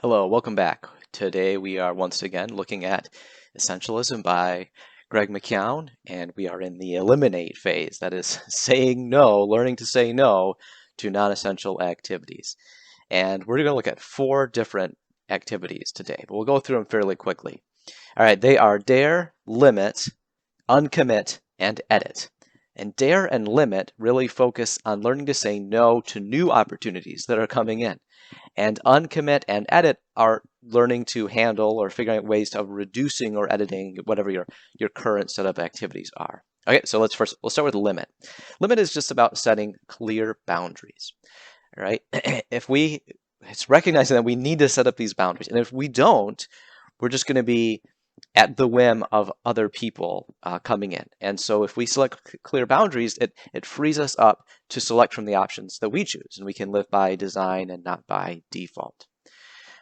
Hello, welcome back. Today we are once again looking at Essentialism by Greg McKeown, and we are in the eliminate phase. That is saying no, learning to say no to non-essential activities. And we're going to look at 4 different activities today, but we'll go through them fairly quickly. All right, they are dare, limit, uncommit, and edit. And dare and limit really focus on learning to say no to new opportunities that are coming in. And uncommit and edit are learning to handle or figuring out ways of reducing or editing whatever your current set of activities are. Okay, so we'll start with limit. Limit is just about setting clear boundaries. All right, it's recognizing that we need to set up these boundaries, and if we don't, we're just going to be at the whim of other people coming in. And so if we select clear boundaries, it frees us up to select from the options that we choose, and we can live by design and not by default.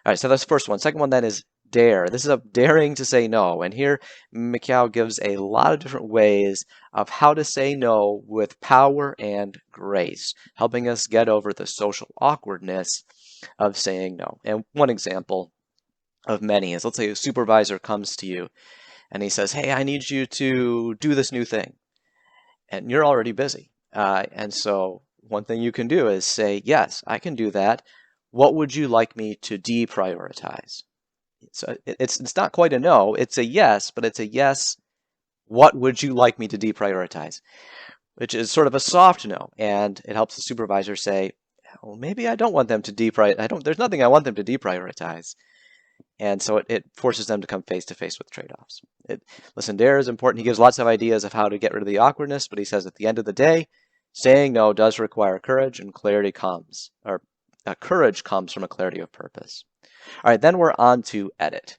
All right, so that's the first one. Second one then is dare. This is a daring to say no. And here McKeown gives a lot of different ways of how to say no with power and grace, helping us get over the social awkwardness of saying no. And one example of many is, let's say a supervisor comes to you and he says, hey, I need you to do this new thing. And you're already busy. And so one thing you can do is say, yes, I can do that. What would you like me to deprioritize? So it's not quite a no, it's a yes, but it's a yes, what would you like me to deprioritize? Which is sort of a soft no. And it helps the supervisor say, well, maybe I don't want them to deprioritize. There's nothing I want them to deprioritize. And so it forces them to come face to face with trade-offs. Listen, dare is important. He gives lots of ideas of how to get rid of the awkwardness, but he says at the end of the day, saying no does require courage, and courage comes from a clarity of purpose. All right, then we're on to edit.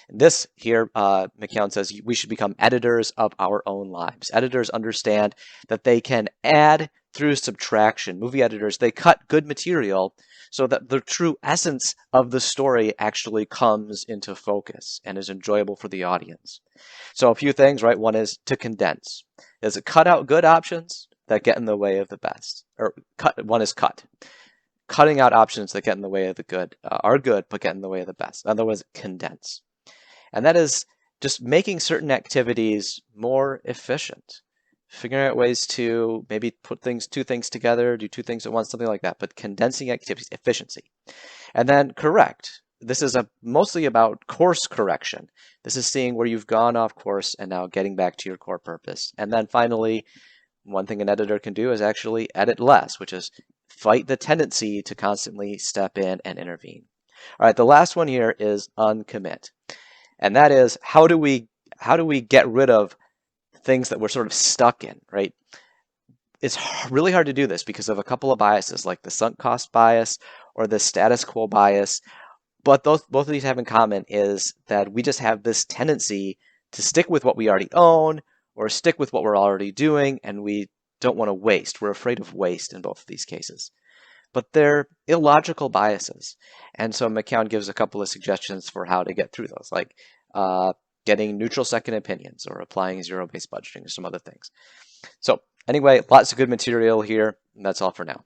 This here, McKeown says we should become editors of our own lives. Editors understand that they can add through subtraction. Movie editors, they cut good material so that the true essence of the story actually comes into focus and is enjoyable for the audience. So a few things, right? One is to condense. Is it cut out good options that get in the way of the best? One is cut. Cutting out options that get in the way of the good are good, but get in the way of the best. In other words, condense. And that is just making certain activities more efficient. Figuring out ways to maybe put two things together, do 2 things at once, something like that, but condensing activities, efficiency. And then correct. This is mostly about course correction. This is seeing where you've gone off course and now getting back to your core purpose. And then finally, one thing an editor can do is actually edit less, which is fight the tendency to constantly step in and intervene. All right, the last one here is uncommit. And that is, how do we get rid of things that we're sort of stuck in, right? It's really hard to do this because of a couple of biases, like the sunk cost bias or the status quo bias. But both of these have in common is that we just have this tendency to stick with what we already own or stick with what we're already doing, and we don't want to waste. We're afraid of waste in both of these cases. But they're illogical biases. And so McKeown gives a couple of suggestions for how to get through those, like getting neutral second opinions or applying zero-based budgeting or some other things. So anyway, lots of good material here. And that's all for now.